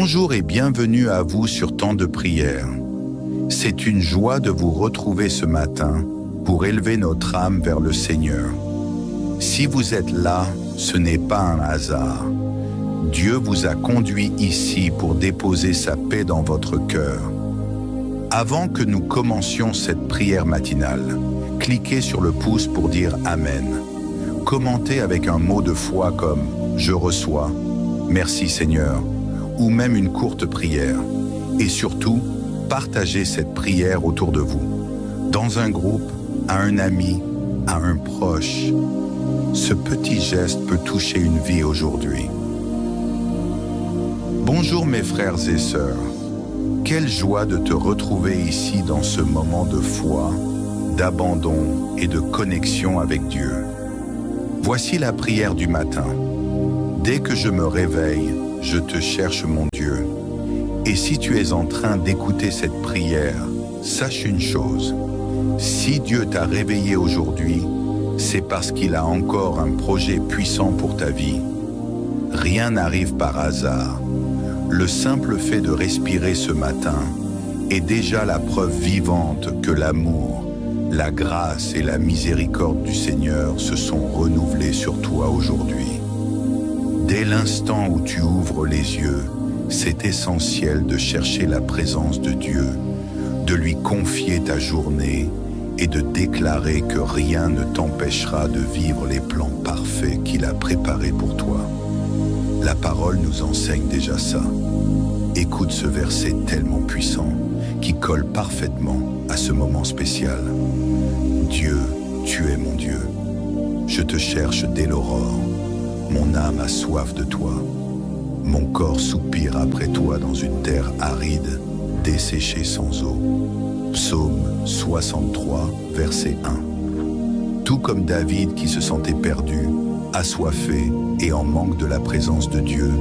Bonjour et bienvenue à vous sur Temps de prière. C'est une joie de vous retrouver ce matin pour élever notre âme vers le Seigneur. Si vous êtes là, ce n'est pas un hasard. Dieu vous a conduit ici pour déposer sa paix dans votre cœur. Avant que nous commencions cette prière matinale, cliquez sur le pouce pour dire Amen. Commentez avec un mot de foi comme « Je reçois »,« Merci Seigneur » ou même une courte prière. Et surtout, partagez cette prière autour de vous, dans un groupe, à un ami, à un proche. Ce petit geste peut toucher une vie aujourd'hui. Bonjour mes frères et sœurs. Quelle joie de te retrouver ici dans ce moment de foi, d'abandon et de connexion avec Dieu. Voici la prière du matin. Dès que je me réveille, je te cherche mon Dieu. Et si tu es en train d'écouter cette prière, sache une chose. Si Dieu t'a réveillé aujourd'hui, c'est parce qu'il a encore un projet puissant pour ta vie. Rien n'arrive par hasard. Le simple fait de respirer ce matin est déjà la preuve vivante que l'amour, la grâce et la miséricorde du Seigneur se sont renouvelés sur toi aujourd'hui. Dès l'instant où tu ouvres les yeux, c'est essentiel de chercher la présence de Dieu, de lui confier ta journée et de déclarer que rien ne t'empêchera de vivre les plans parfaits qu'il a préparés pour toi. La parole nous enseigne déjà ça. Écoute ce verset tellement puissant qui colle parfaitement à ce moment spécial. Dieu, tu es mon Dieu. Je te cherche dès l'aurore. Mon âme a soif de toi. Mon corps soupire après toi dans une terre aride, desséchée sans eau. Psaume 63, verset 1. Tout comme David qui se sentait perdu, assoiffé et en manque de la présence de Dieu,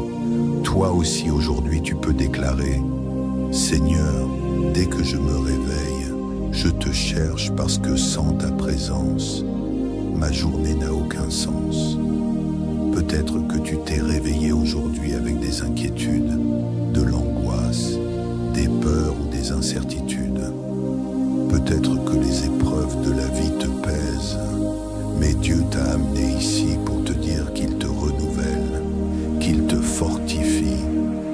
toi aussi aujourd'hui tu peux déclarer « Seigneur, dès que je me réveille, je te cherche parce que sans ta présence, ma journée n'a aucun sens. » Peut-être que tu t'es réveillé aujourd'hui avec des inquiétudes, de l'angoisse, des peurs ou des incertitudes. Peut-être que les épreuves de la vie te pèsent, mais Dieu t'a amené ici pour te dire qu'il te renouvelle, qu'il te fortifie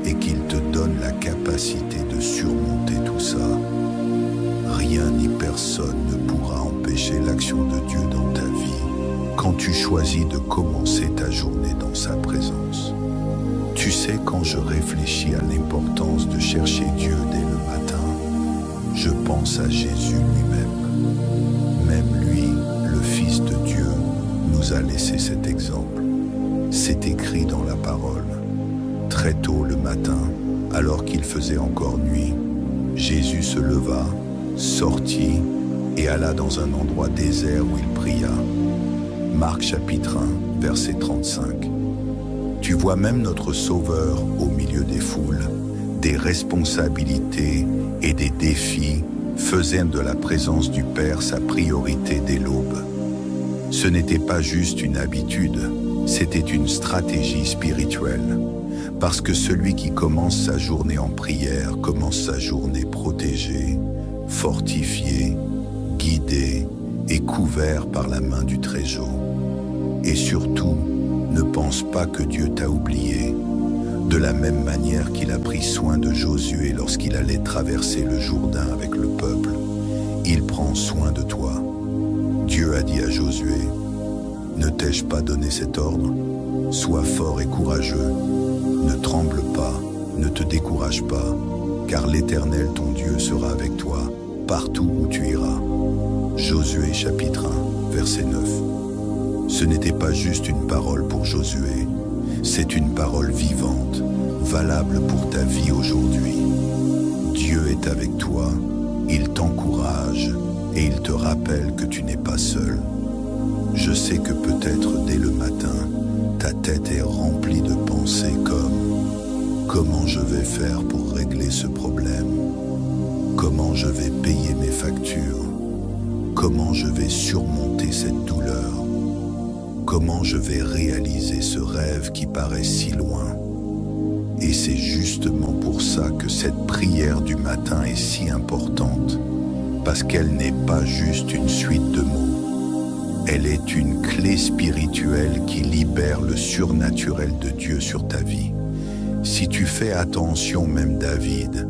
et qu'il te donne la capacité de surmonter tout ça. Rien ni personne ne pourra empêcher l'action de Dieu dans ta vie quand tu choisis de commencer ta journée dans sa présence. Tu sais, quand je réfléchis à l'importance de chercher Dieu dès le matin, je pense à Jésus lui-même. Même lui, le Fils de Dieu, nous a laissé cet exemple. C'est écrit dans la parole. Très tôt le matin, alors qu'il faisait encore nuit, Jésus se leva, sortit et alla dans un endroit désert où il pria. Marc chapitre 1, verset 35. Tu vois même notre Sauveur au milieu des foules, des responsabilités et des défis faisant de la présence du Père sa priorité dès l'aube. Ce n'était pas juste une habitude, c'était une stratégie spirituelle. Parce que celui qui commence sa journée en prière commence sa journée protégé, fortifié, guidé et couvert par la main du Très-Haut. Et surtout, ne pense pas que Dieu t'a oublié, de la même manière qu'il a pris soin de Josué lorsqu'il allait traverser le Jourdain avec le peuple. Il prend soin de toi. Dieu a dit à Josué, « Ne t'ai-je pas donné cet ordre? Sois fort et courageux. Ne tremble pas, ne te décourage pas, car l'Éternel ton Dieu sera avec toi, partout où tu iras. » Josué chapitre 1, verset 9. Ce n'était pas juste une parole pour Josué, c'est une parole vivante, valable pour ta vie aujourd'hui. Dieu est avec toi, il t'encourage et il te rappelle que tu n'es pas seul. Je sais que peut-être dès le matin, ta tête est remplie de pensées comme « Comment je vais faire pour régler ce problème? Comment je vais payer mes factures? Comment je vais surmonter cette douleur? Comment je vais réaliser ce rêve qui paraît si loin? » Et c'est justement pour ça que cette prière du matin est si importante, parce qu'elle n'est pas juste une suite de mots. Elle est une clé spirituelle qui libère le surnaturel de Dieu sur ta vie. Si tu fais attention, même David,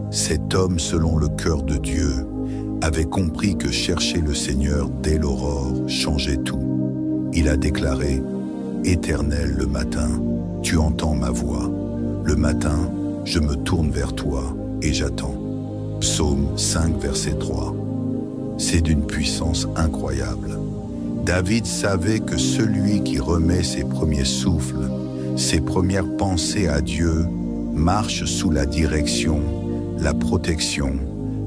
cet homme selon le cœur de Dieu, avait compris que chercher le Seigneur dès l'aurore changeait tout. Il a déclaré « Éternel, le matin, tu entends ma voix. Le matin, je me tourne vers toi et j'attends. » Psaume 5, verset 3. C'est d'une puissance incroyable. David savait que celui qui remet ses premiers souffles, ses premières pensées à Dieu, marche sous la direction, la protection,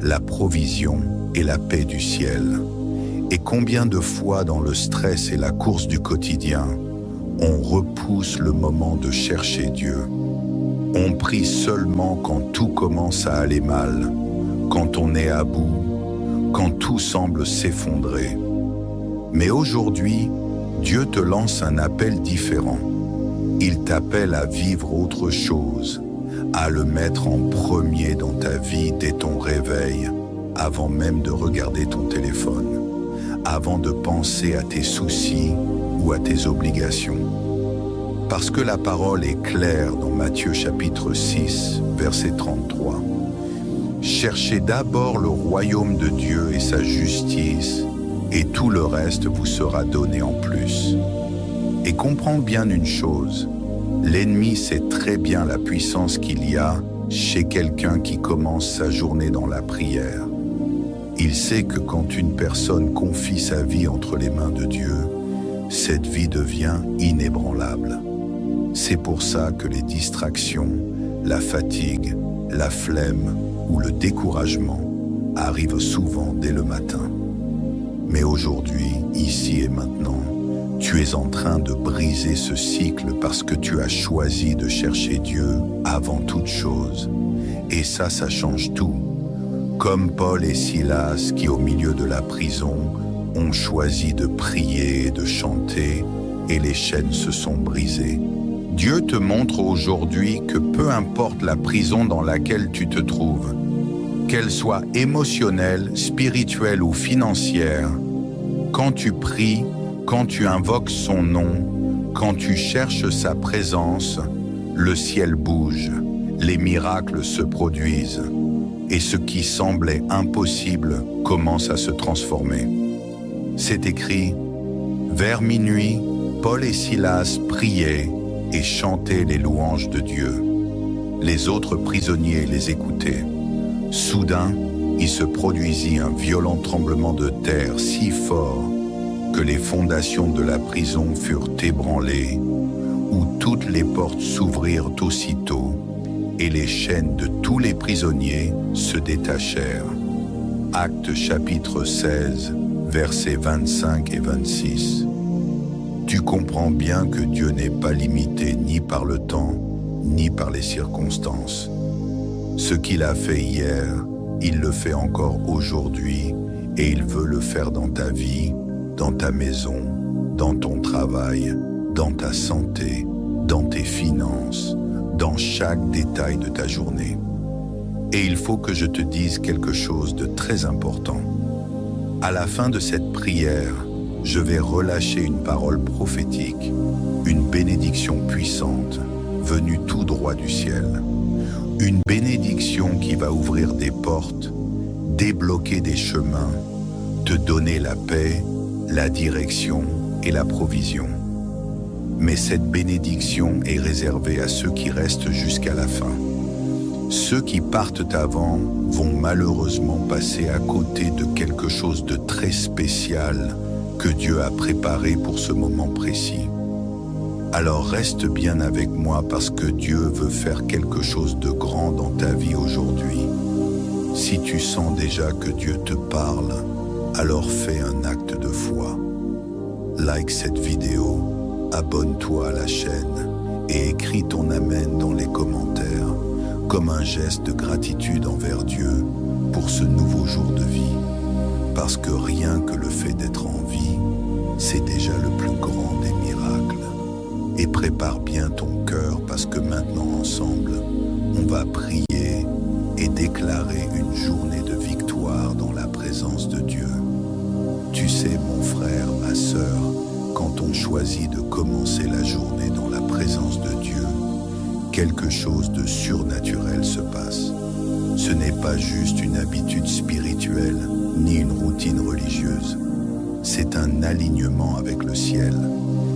la provision et la paix du ciel. Et combien de fois dans le stress et la course du quotidien, on repousse le moment de chercher Dieu. On prie seulement quand tout commence à aller mal, quand on est à bout, quand tout semble s'effondrer. Mais aujourd'hui, Dieu te lance un appel différent. Il t'appelle à vivre autre chose, à le mettre en premier dans ta vie dès ton réveil, avant même de regarder ton téléphone, avant de penser à tes soucis ou à tes obligations. Parce que la parole est claire dans Matthieu chapitre 6, verset 33. Cherchez d'abord le royaume de Dieu et sa justice, et tout le reste vous sera donné en plus. Et comprends bien une chose, l'ennemi sait très bien la puissance qu'il y a chez quelqu'un qui commence sa journée dans la prière. Il sait que quand une personne confie sa vie entre les mains de Dieu, cette vie devient inébranlable. C'est pour ça que les distractions, la fatigue, la flemme ou le découragement arrivent souvent dès le matin. Mais aujourd'hui, ici et maintenant, tu es en train de briser ce cycle parce que tu as choisi de chercher Dieu avant toute chose. Et ça change tout. Comme Paul et Silas qui, au milieu de la prison, ont choisi de prier et de chanter, et les chaînes se sont brisées. Dieu te montre aujourd'hui que peu importe la prison dans laquelle tu te trouves, qu'elle soit émotionnelle, spirituelle ou financière, quand tu pries, quand tu invoques son nom, quand tu cherches sa présence, le ciel bouge, les miracles se produisent, et ce qui semblait impossible commence à se transformer. C'est écrit, vers minuit, Paul et Silas priaient et chantaient les louanges de Dieu. Les autres prisonniers les écoutaient. Soudain, il se produisit un violent tremblement de terre si fort que les fondations de la prison furent ébranlées, où toutes les portes s'ouvrirent aussitôt et les chaînes de tous les prisonniers se détachèrent. Actes chapitre 16, versets 25 et 26. Tu comprends bien que Dieu n'est pas limité ni par le temps, ni par les circonstances. Ce qu'il a fait hier, il le fait encore aujourd'hui et il veut le faire dans ta vie, dans ta maison, dans ton travail, dans ta santé, dans tes finances, dans chaque détail de ta journée. Et il faut que je te dise quelque chose de très important. À la fin de cette prière, je vais relâcher une parole prophétique, une bénédiction puissante, venue tout droit du ciel. Une bénédiction qui va ouvrir des portes, débloquer des chemins, te donner la paix, la direction et la provision. Mais cette bénédiction est réservée à ceux qui restent jusqu'à la fin. Ceux qui partent avant vont malheureusement passer à côté de quelque chose de très spécial que Dieu a préparé pour ce moment précis. Alors reste bien avec moi parce que Dieu veut faire quelque chose de grand dans ta vie aujourd'hui. Si tu sens déjà que Dieu te parle, alors fais un acte de foi. Like cette vidéo, abonne-toi à la chaîne et écris ton Amen dans les commentaires comme un geste de gratitude envers Dieu pour ce nouveau jour de vie. Parce que rien que le fait d'être en vie, c'est déjà le plus grand des miracles. et prépare bien ton cœur parce que maintenant ensemble, on va prier et déclarer une journée de victoire dans la présence de Dieu. Tu sais, mon frère, ma sœur, quand on choisit de commencer la journée dans la présence de Dieu, quelque chose de surnaturel se passe. Ce n'est pas juste une habitude spirituelle, ni une routine religieuse. C'est un alignement avec le ciel.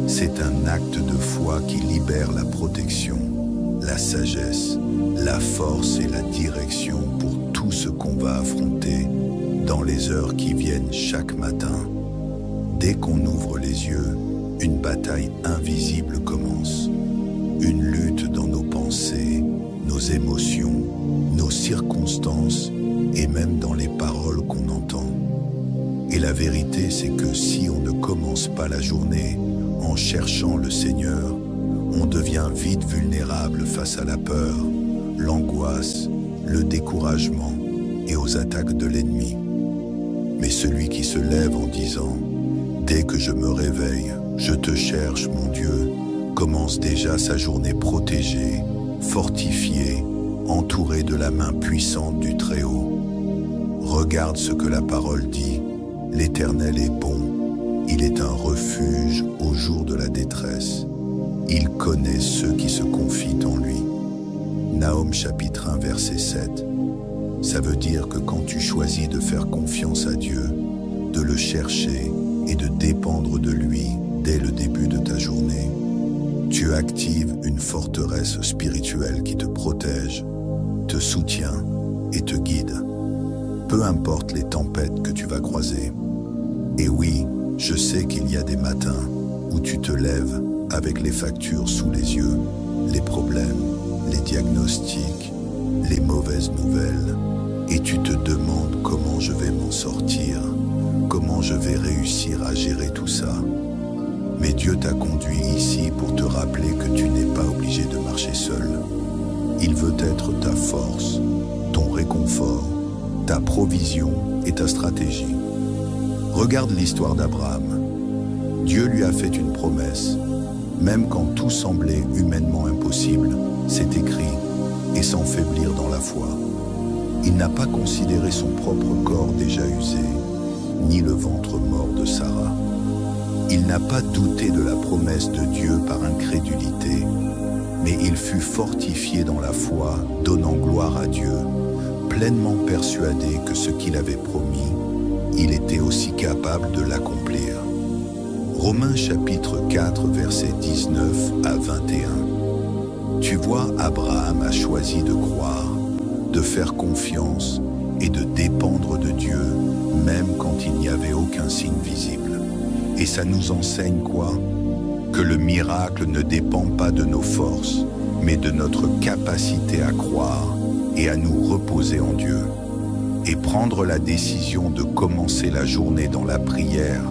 C'est un acte de foi qui libère la protection, la sagesse, la force et la direction pour tout ce qu'on va affronter dans les heures qui viennent chaque matin. Dès qu'on ouvre les yeux, une bataille invisible commence. Une lutte dans nos pensées, nos émotions, nos circonstances et même dans les paroles qu'on entend. Et la vérité, c'est que si on ne commence pas la journée en cherchant le Seigneur, on devient vite vulnérable face à la peur, l'angoisse, le découragement et aux attaques de l'ennemi. Mais celui qui se lève en disant « Dès que je me réveille, je te cherche, mon Dieu », commence déjà sa journée protégée, fortifiée, entourée de la main puissante du Très-Haut. Regarde ce que la parole dit. L'Éternel est bon, il est un refuge au jour de la détresse. Il connaît ceux qui se confient en lui. Nahum chapitre 1 verset 7. Ça veut dire que quand tu choisis de faire confiance à Dieu, de le chercher et de dépendre de lui dès le début de ta journée, tu actives une forteresse spirituelle qui te protège, te soutient et te guide. Peu importe les tempêtes que tu vas croiser. Et oui, je sais qu'il y a des matins où tu te lèves avec les factures sous les yeux, les problèmes, les diagnostics, les mauvaises nouvelles, et tu te demandes comment je vais m'en sortir, comment je vais réussir à gérer tout ça. Mais Dieu t'a conduit ici pour te rappeler que tu n'es pas obligé de marcher seul. Il veut être ta force, ton réconfort, ta provision et ta stratégie. Regarde l'histoire d'Abraham. Dieu lui a fait une promesse. Même quand tout semblait humainement impossible, c'est écrit, et sans faiblir dans la foi. Il n'a pas considéré son propre corps déjà usé, ni le ventre mort de Sarah. Il n'a pas douté de la promesse de Dieu par incrédulité, mais il fut fortifié dans la foi, donnant gloire à Dieu, pleinement persuadé que ce qu'il avait promis, il était aussi capable de l'accomplir. Romains chapitre 4, versets 19 à 21. Tu vois, Abraham a choisi de croire, de faire confiance et de dépendre de Dieu, même quand il n'y avait aucun signe visible. Et ça nous enseigne quoi? Que le miracle ne dépend pas de nos forces, mais de notre capacité à croire et à nous reposer en Dieu. Et prendre la décision de commencer la journée dans la prière,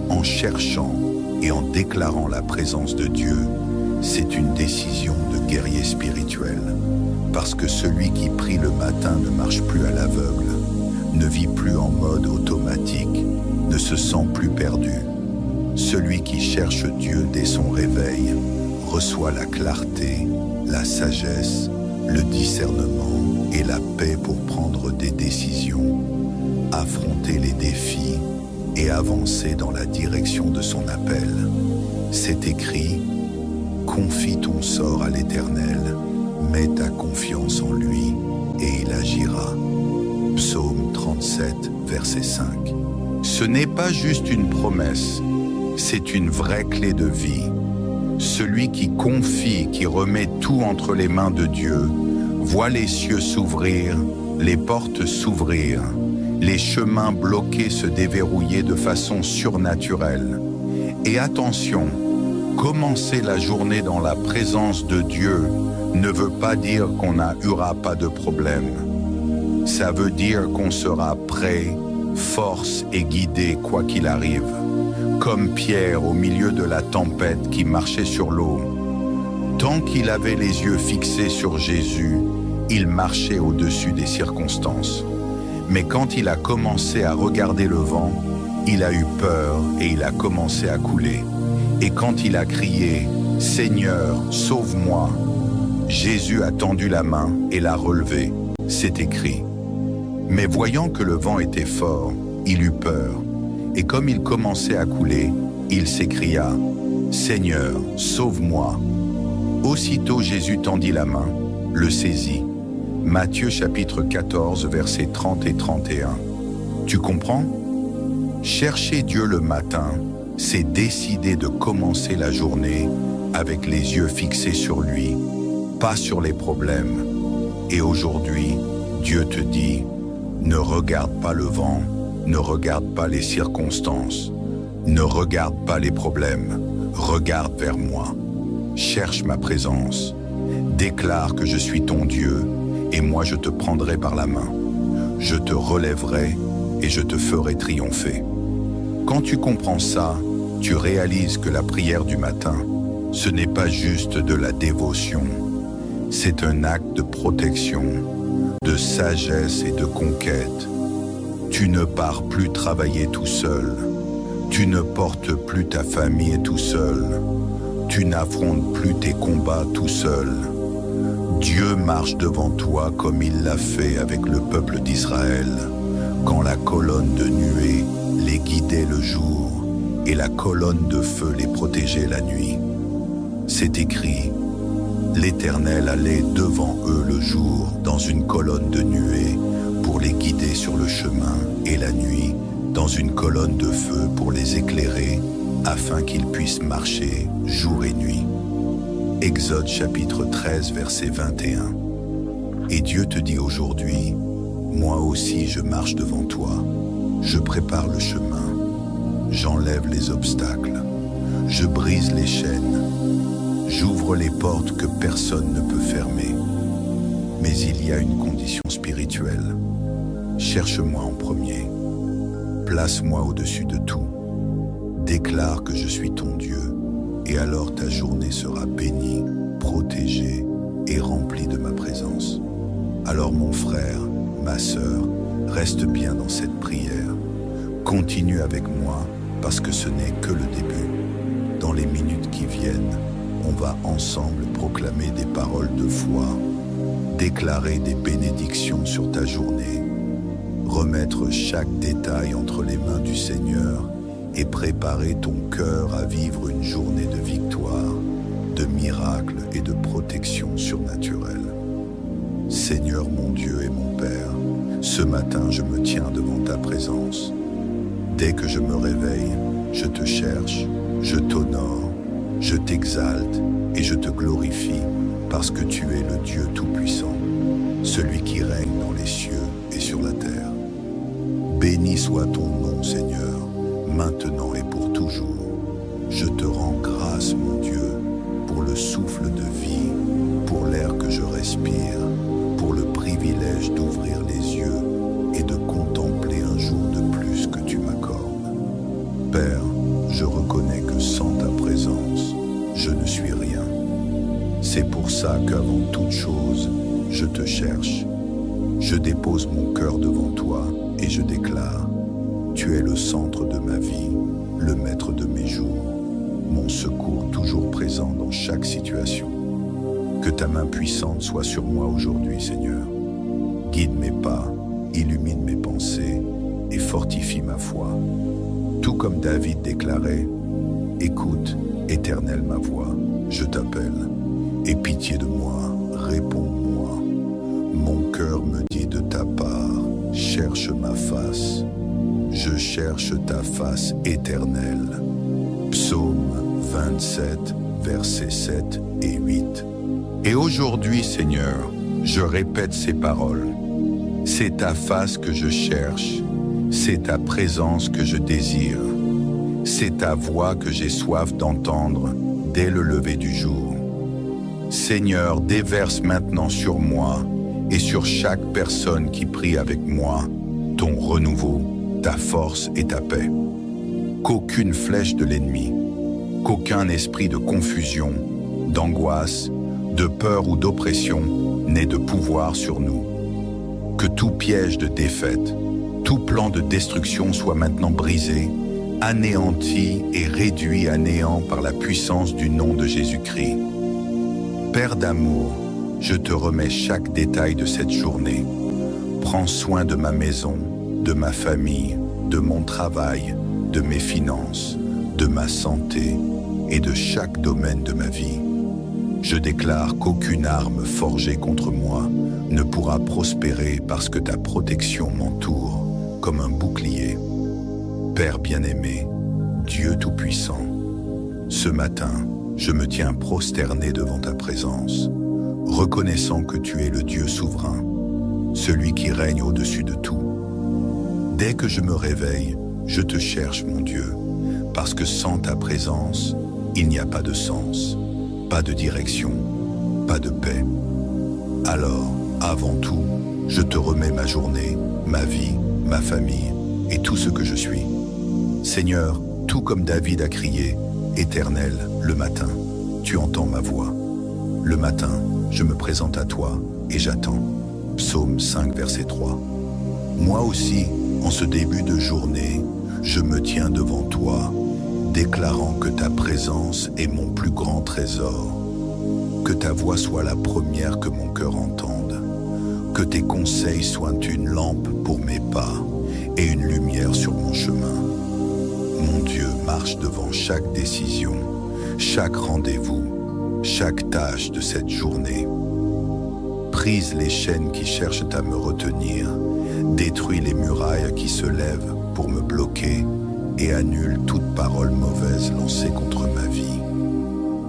en cherchant et en déclarant la présence de Dieu, c'est une décision de guerrier spirituel. Parce que celui qui prie le matin ne marche plus à l'aveugle, ne vit plus en mode automatique, ne se sent plus perdu. Celui qui cherche Dieu dès son réveil reçoit la clarté, la sagesse, le discernement et la paix pour prendre des décisions, affronter les défis et avancer dans la direction de son appel. C'est écrit, confie ton sort à l'Éternel, mets ta confiance en lui et il agira. Psaume 37, verset 5. Ce n'est pas juste une promesse, c'est une vraie clé de vie. Celui qui confie, qui remet tout entre les mains de Dieu, voit les cieux s'ouvrir, les portes s'ouvrir, les chemins bloqués se déverrouiller de façon surnaturelle. Et attention, commencer la journée dans la présence de Dieu ne veut pas dire qu'on n'aura pas de problème. Ça veut dire qu'on sera prêt, force et guidé quoi qu'il arrive. Comme Pierre au milieu de la tempête qui marchait sur l'eau. Tant qu'il avait les yeux fixés sur Jésus, il marchait au-dessus des circonstances. Mais quand il a commencé à regarder le vent, il a eu peur et il a commencé à couler. Et quand il a crié « Seigneur, sauve-moi. Jésus a tendu la main et l'a relevée. C'est écrit. Mais voyant que le vent était fort, il eut peur. Et comme il commençait à couler, il s'écria, « Seigneur, sauve-moi !» Aussitôt Jésus tendit la main, le saisit. Matthieu chapitre 14, versets 30 et 31. Tu comprends? Chercher Dieu le matin, c'est décider de commencer la journée avec les yeux fixés sur lui, pas sur les problèmes. Et aujourd'hui, Dieu te dit, ne regarde pas le vent, ne regarde pas les circonstances, ne regarde pas les problèmes, regarde vers moi. Cherche ma présence, déclare que je suis ton Dieu et moi je te prendrai par la main. Je te relèverai et je te ferai triompher. Quand tu comprends ça, tu réalises que la prière du matin, ce n'est pas juste de la dévotion, c'est un acte de protection, de sagesse et de conquête. Tu ne pars plus travailler tout seul, tu ne portes plus ta famille tout seul, tu n'affrontes plus tes combats tout seul. Dieu marche devant toi comme il l'a fait avec le peuple d'Israël, quand la colonne de nuée les guidait le jour et la colonne de feu les protégeait la nuit. C'est écrit, l'Éternel allait devant eux le jour dans une colonne de nuée pour les guider sur le chemin et la nuit dans une colonne de feu pour les éclairer afin qu'ils puissent marcher jour et nuit. Exode chapitre 13 verset 21. Et Dieu te dit aujourd'hui, moi aussi je marche devant toi, je prépare le chemin, j'enlève les obstacles, je brise les chaînes, j'ouvre les portes que personne ne peut fermer. Mais il y a une condition spirituelle. Cherche-moi en premier, place-moi au-dessus de tout, déclare que je suis ton Dieu, et alors ta journée sera bénie, protégée et remplie de ma présence. Alors mon frère, ma sœur, reste bien dans cette prière. Continue avec moi parce que ce n'est que le début. Dans les minutes qui viennent, on va ensemble proclamer des paroles de foi, déclarer des bénédictions sur ta journée, remettre chaque détail entre les mains du Seigneur et préparer ton cœur à vivre une journée de victoire, de miracles et de protection surnaturelle. Seigneur mon Dieu et mon Père, ce matin je me tiens devant ta présence. Dès que je me réveille, je te cherche, je t'honore, je t'exalte et je te glorifie parce que tu es le Dieu Tout-Puissant, celui qui règne dans les cieux et sur la terre. Béni soit ton nom, Seigneur, maintenant et pour toujours. Je te rends grâce, mon Dieu, pour le souffle de vie, pour l'air que je respire, pour le privilège d'ouvrir les yeux et de contempler un jour de plus que tu m'accordes. Père, je reconnais que sans ta présence, je ne suis rien. C'est pour ça qu'avant toute chose, je te cherche. Je dépose mon cœur devant toi et je déclare, tu es le centre de ma vie, le maître de mes jours, mon secours toujours présent dans chaque situation. Que ta main puissante soit sur moi aujourd'hui, Seigneur. Guide mes pas, illumine mes pensées et fortifie ma foi. Tout comme David déclarait, « Écoute, Éternel, ma voix, je t'appelle, et pitié de moi, réponds-moi. Mon cœur me dit de ta part, cherche ma face. Je cherche ta face éternelle. » Psaume 27, versets 7 et 8. Et aujourd'hui, Seigneur, je répète ces paroles. C'est ta face que je cherche, c'est ta présence que je désire, c'est ta voix que j'ai soif d'entendre dès le lever du jour. Seigneur, déverse maintenant sur moi et sur chaque personne qui prie avec moi ton renouveau, ta force et ta paix. Qu'aucune flèche de l'ennemi, qu'aucun esprit de confusion, d'angoisse, de peur ou d'oppression n'ait de pouvoir sur nous. Que tout piège de défaite, tout plan de destruction soit maintenant brisé, anéanti et réduit à néant par la puissance du nom de Jésus-Christ. Père d'amour, je te remets chaque détail de cette journée. Prends soin de ma maison, de ma famille, de mon travail, de mes finances, de ma santé et de chaque domaine de ma vie. Je déclare qu'aucune arme forgée contre moi ne pourra prospérer parce que ta protection m'entoure comme un bouclier. Père bien-aimé, Dieu Tout-Puissant, ce matin, je me tiens prosterné devant ta présence, reconnaissant que tu es le Dieu souverain, celui qui règne au-dessus de tout. Dès que je me réveille, je te cherche, mon Dieu, parce que sans ta présence, il n'y a pas de sens, pas de direction, pas de paix. Alors, avant tout, je te remets ma journée, ma vie, ma famille et tout ce que je suis. Seigneur, tout comme David a crié, « Éternel, le matin, tu entends ma voix. Le matin, je me présente à toi et j'attends. » Psaume 5, verset 3. Moi aussi, en ce début de journée, je me tiens devant toi, déclarant que ta présence est mon plus grand trésor. Que ta voix soit la première que mon cœur entende. Que tes conseils soient une lampe pour mes pas et une lumière sur mon chemin. Mon Dieu marche devant chaque décision, chaque rendez-vous, chaque tâche de cette journée. Brise les chaînes qui cherchent à me retenir, détruis les murailles qui se lèvent pour me bloquer et annule toute parole mauvaise lancée contre ma vie.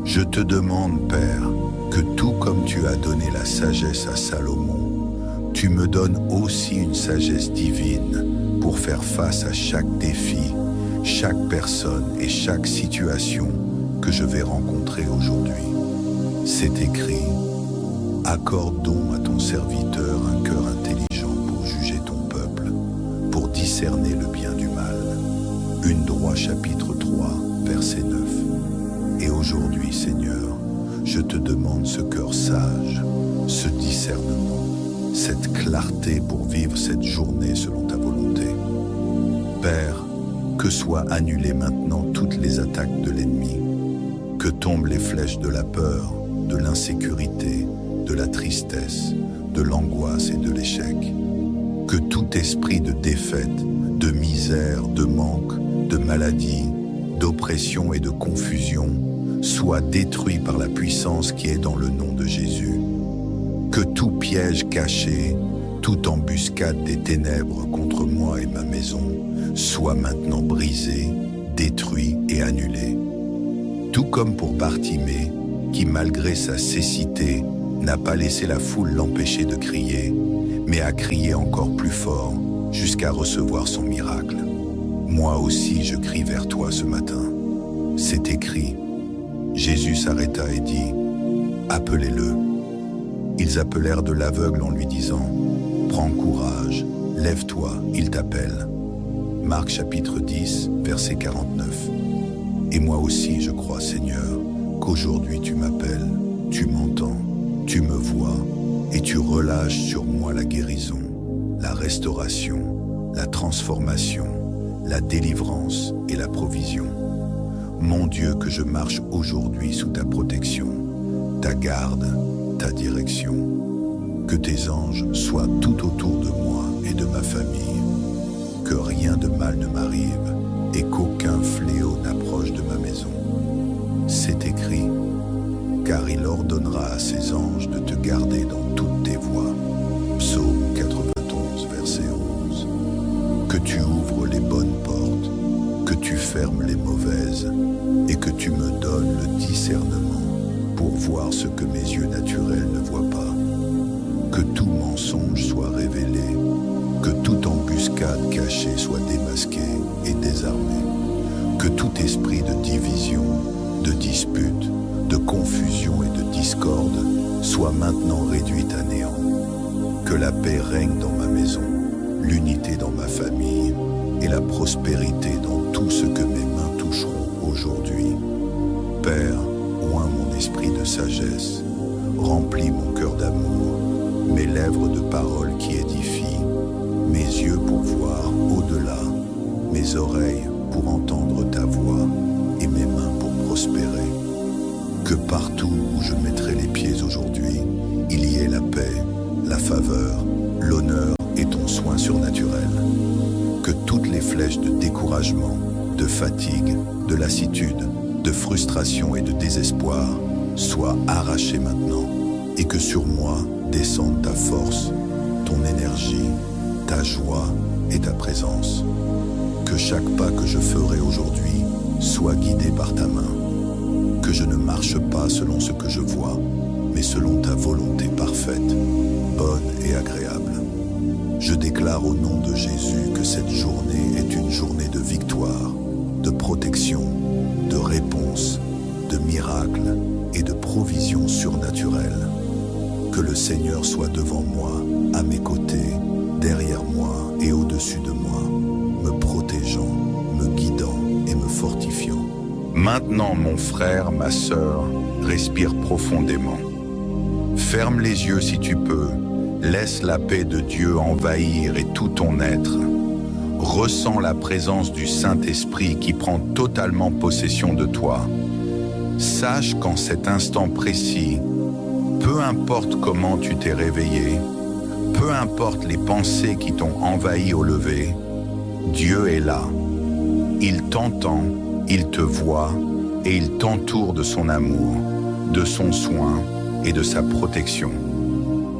Je te demande, Père, que tout comme tu as donné la sagesse à Salomon, tu me donnes aussi une sagesse divine pour faire face à chaque défi, chaque personne et chaque situation que je vais rencontrer aujourd'hui. C'est écrit, accorde donc à ton serviteur un cœur intelligent pour juger ton peuple, pour discerner le bien du mal. 1 Droit chapitre 3, verset 9. Et aujourd'hui, Seigneur, je te demande ce cœur sage, ce discernement, cette clarté pour vivre cette journée selon ta volonté. Père, que soient annulées maintenant toutes les attaques de l'ennemi, que tombent les flèches de la peur, de l'insécurité, de la tristesse, de l'angoisse et de l'échec. Que tout esprit de défaite, de misère, de manque, de maladie, d'oppression et de confusion soit détruit par la puissance qui est dans le nom de Jésus. Que tout piège caché, toute embuscade des ténèbres contre moi et ma maison soit maintenant brisé, détruit et annulé. Tout comme pour Bartimée, qui malgré sa cécité n'a pas laissé la foule l'empêcher de crier, mais a crié encore plus fort jusqu'à recevoir son miracle. Moi aussi je crie vers toi ce matin. C'est écrit. Jésus s'arrêta et dit, « Appelez-le. » Ils appelèrent de l'aveugle en lui disant, « Prends courage, lève-toi, il t'appelle. » Marc chapitre 10, verset 49. Et moi aussi je crois, Seigneur, qu'aujourd'hui tu m'appelles, tu m'entends, tu me vois et tu relâches sur moi la guérison, la restauration, la transformation, la délivrance et la provision. Mon Dieu, que je marche aujourd'hui sous ta protection, ta garde, ta direction. Que tes anges soient tout autour de moi et de ma famille. Que rien de mal ne m'arrive et qu'aucun fléau n'approche de ma maison. C'est écrit, car il ordonnera à ses anges de te garder dans toutes tes voies. Psaume 91, verset 11. Que tu ouvres les bonnes portes, que tu fermes les mauvaises, et que tu me donnes le discernement pour voir ce que mes yeux naturels ne voient pas. Que tout mensonge soit révélé, que toute embuscade cachée soit démasquée et désarmée, que tout esprit de division, de dispute, de confusion et de discorde soit maintenant réduit à néant. Que la paix règne dans ma maison, l'unité dans ma famille et la prospérité dans tout ce que mes mains toucheront aujourd'hui. Père, oins mon esprit de sagesse, remplis mon cœur d'amour, mes lèvres de paroles qui édifient, mes yeux pour voir au-delà, mes oreilles pour entendre ta voix et mes mains pour prospérer. Que partout où je mettrai les pieds aujourd'hui, il y ait la paix, la faveur, l'honneur et ton soin surnaturel. Que toutes les flèches de découragement, de fatigue, de lassitude, de frustration et de désespoir soient arrachées maintenant et que sur moi descende ta force, ton énergie, ta joie et ta présence. Que chaque pas que je ferai aujourd'hui soit guidé par ta main. Que je ne marche pas selon ce que je vois, mais selon ta volonté parfaite, bonne et agréable. Je déclare au nom de Jésus que cette journée est une journée de victoire, de protection, de réponse, de miracle et de provision surnaturelle. Que le Seigneur soit devant moi, à mes côtés, derrière moi et au-dessus de moi, me protégeant, me guidant et me fortifiant. Maintenant, mon frère, ma sœur, respire profondément. Ferme les yeux si tu peux. Laisse la paix de Dieu envahir et tout ton être. Ressens la présence du Saint-Esprit qui prend totalement possession de toi. Sache qu'en cet instant précis, peu importe comment tu t'es réveillé, peu importe les pensées qui t'ont envahi au lever, Dieu est là. Il t'entend, il te voit et il t'entoure de son amour, de son soin et de sa protection.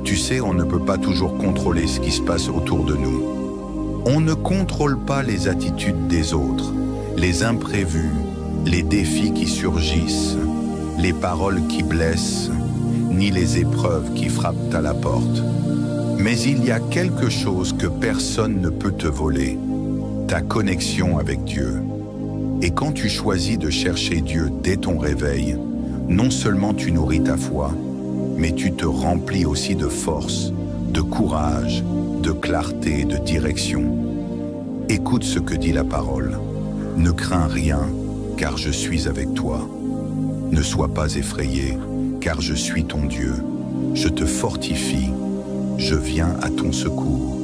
Tu sais, on ne peut pas toujours contrôler ce qui se passe autour de nous. On ne contrôle pas les attitudes des autres, les imprévus, les défis qui surgissent, les paroles qui blessent, ni les épreuves qui frappent à la porte. Mais il y a quelque chose que personne ne peut te voler, ta connexion avec Dieu. Et quand tu choisis de chercher Dieu dès ton réveil, non seulement tu nourris ta foi, mais tu te remplis aussi de force, de courage, de clarté et de direction. Écoute ce que dit la parole. Ne crains rien, car je suis avec toi. Ne sois pas effrayé, car je suis ton Dieu. Je te fortifie, je viens à ton secours.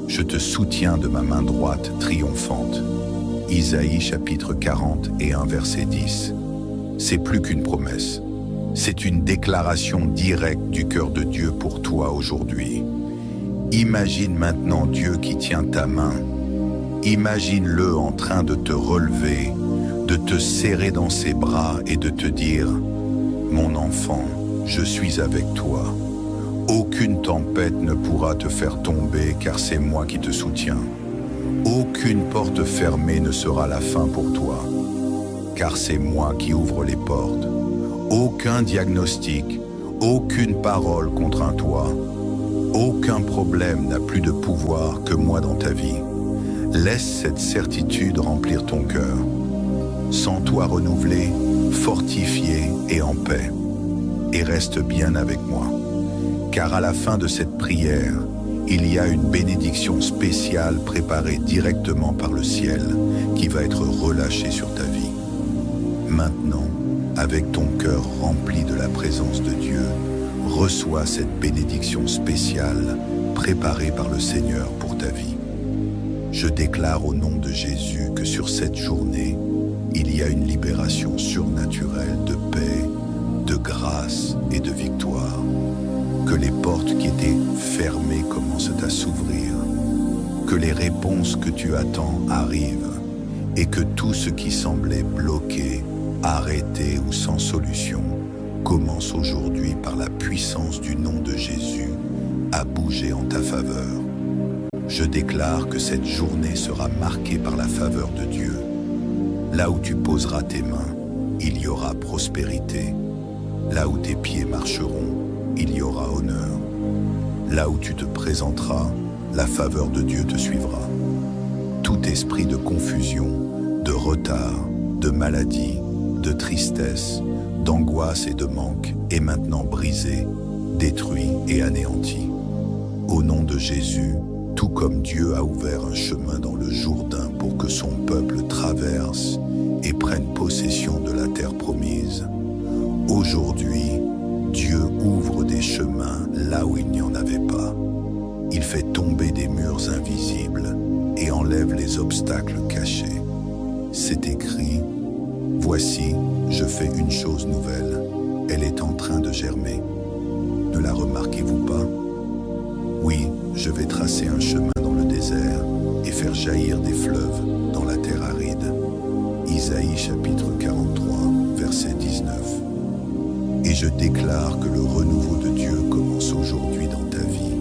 Je te soutiens de ma main droite triomphante. Isaïe chapitre 40 et 1 verset 10. C'est plus qu'une promesse. C'est une déclaration directe du cœur de Dieu pour toi aujourd'hui. Imagine maintenant Dieu qui tient ta main. Imagine-le en train de te relever, de te serrer dans ses bras et de te dire « Mon enfant, je suis avec toi. Aucune tempête ne pourra te faire tomber car c'est moi qui te soutiens. Aucune porte fermée ne sera la fin pour toi, car c'est moi qui ouvre les portes. Aucun diagnostic, aucune parole contre un toi. Aucun problème n'a plus de pouvoir que moi dans ta vie. Laisse cette certitude remplir ton cœur. Sens-toi renouvelé, fortifié et en paix. Et reste bien avec moi. Car à la fin de cette prière, il y a une bénédiction spéciale préparée directement par le ciel qui va être relâchée sur ta vie. Maintenant, avec ton cœur rempli de la présence de Dieu, reçois cette bénédiction spéciale préparée par le Seigneur pour ta vie. Je déclare au nom de Jésus que sur cette journée, il y a une libération surnaturelle de paix, de grâce et de victoire. Que les portes qui étaient fermées commencent à s'ouvrir, que les réponses que tu attends arrivent et que tout ce qui semblait bloqué, arrêté ou sans solution commence aujourd'hui par la puissance du nom de Jésus à bouger en ta faveur. Je déclare que cette journée sera marquée par la faveur de Dieu. Là où tu poseras tes mains, il y aura prospérité. Là où tes pieds marcheront, il y aura honneur. Là où tu te présenteras, la faveur de Dieu te suivra. Tout esprit de confusion, de retard, de maladie, de tristesse, d'angoisse et de manque est maintenant brisé, détruit et anéanti. Au nom de Jésus, tout comme Dieu a ouvert un chemin dans le Jourdain pour que son peuple traverse et prenne possession de la terre promise, aujourd'hui, Dieu ouvre des chemins là où il n'y en avait pas. Il fait tomber des murs invisibles et enlève les obstacles cachés. c'est écrit, « Voici, je fais une chose nouvelle, elle est en train de germer. » Ne la remarquez-vous pas? Oui, je vais tracer un chemin dans le désert et faire jaillir des fleuves dans la terre aride. Isaïe chapitre 43, verset 19. Et je déclare que le renouveau de Dieu commence aujourd'hui dans ta vie.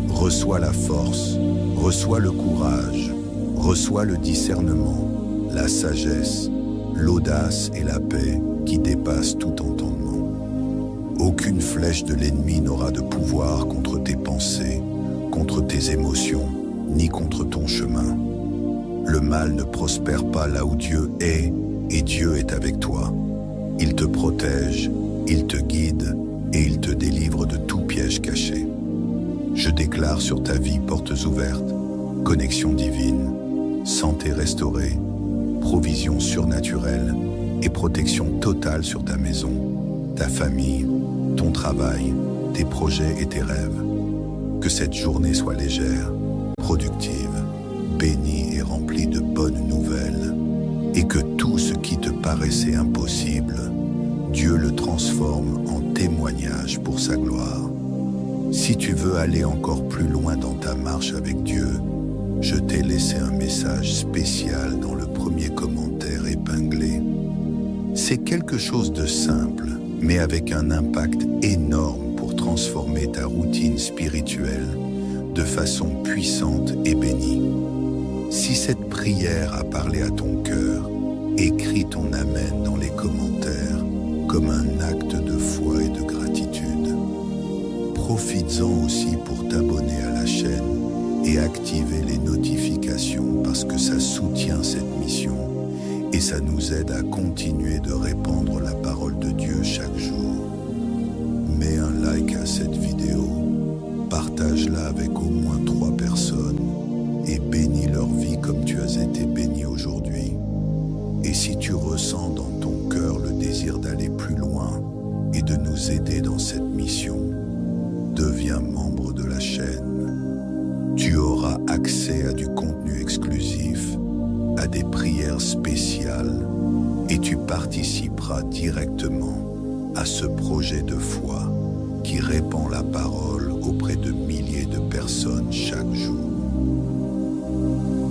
Reçois la force, reçois le courage, reçois le discernement, la sagesse, l'audace et la paix qui dépassent tout entendement. Aucune flèche de l'ennemi n'aura de pouvoir contre tes pensées, contre tes émotions, ni contre ton chemin. Le mal ne prospère pas là où Dieu est, et Dieu est avec toi. Il te protège, il te guide, et il te délivre de tout piège caché. Je déclare sur ta vie portes ouvertes, connexion divine, santé restaurée, provision surnaturelle et protection totale sur ta maison, ta famille, ton travail, tes projets et tes rêves. Que cette journée soit légère, productive, bénie et remplie de bonnes nouvelles, et que tout ce qui te paraissait impossible, Dieu le transforme en témoignage pour sa gloire. Si tu veux aller encore plus loin dans ta marche avec Dieu, je t'ai laissé un message spécial dans le premier commentaire épinglé. C'est quelque chose de simple, mais avec un impact énorme pour transformer ta routine spirituelle de façon puissante et bénie. Si cette prière a parlé à ton cœur, écris ton Amen dans les commentaires comme un acte de foi et de gratitude. Profites-en aussi pour t'abonner à la chaîne et activer les notifications parce que ça soutient cette mission et ça nous aide à continuer de répandre la parole de Dieu chaque jour. Mets un like à cette vidéo, partage-la avec au moins 3 personnes et bénis leur vie comme tu as été béni aujourd'hui. Et si tu ressens dans ton cœur le désir d'aller plus loin et de nous aider dans cette mission, deviens membre de la chaîne. Tu auras accès à du contenu exclusif, à des prières spéciales et tu participeras directement à ce projet de foi qui répand la parole auprès de milliers de personnes chaque jour.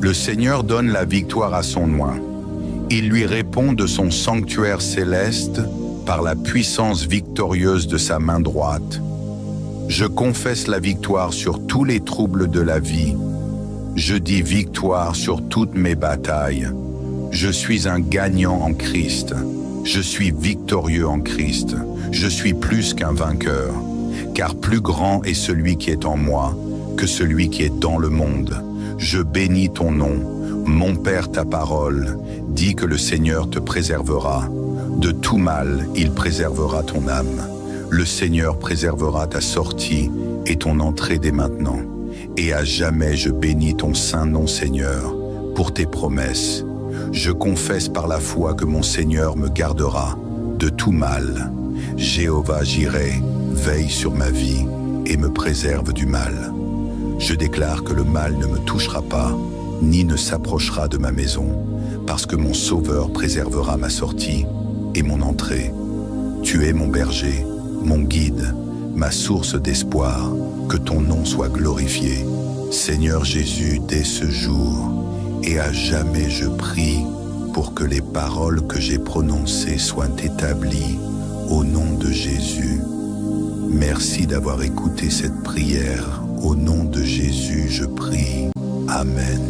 Le Seigneur donne la victoire à son oint. Il lui répond de son sanctuaire céleste par la puissance victorieuse de sa main droite. Je confesse la victoire sur tous les troubles de la vie. Je dis victoire sur toutes mes batailles. Je suis un gagnant en Christ. Je suis victorieux en Christ. Je suis plus qu'un vainqueur. Car plus grand est celui qui est en moi que celui qui est dans le monde. Je bénis ton nom. Mon Père, ta parole dit que le Seigneur te préservera. De tout mal, il préservera ton âme. Le Seigneur préservera ta sortie et ton entrée dès maintenant. Et à jamais je bénis ton saint nom, Seigneur, pour tes promesses. Je confesse par la foi que mon Seigneur me gardera de tout mal. Jéhovah Jireh veille sur ma vie et me préserve du mal. Je déclare que le mal ne me touchera pas, ni ne s'approchera de ma maison, parce que mon Sauveur préservera ma sortie et mon entrée. Tu es mon berger, mon guide, ma source d'espoir, que ton nom soit glorifié. Seigneur Jésus, dès ce jour, et à jamais je prie pour que les paroles que j'ai prononcées soient établies au nom de Jésus. Merci d'avoir écouté cette prière. Au nom de Jésus, je prie. Amen.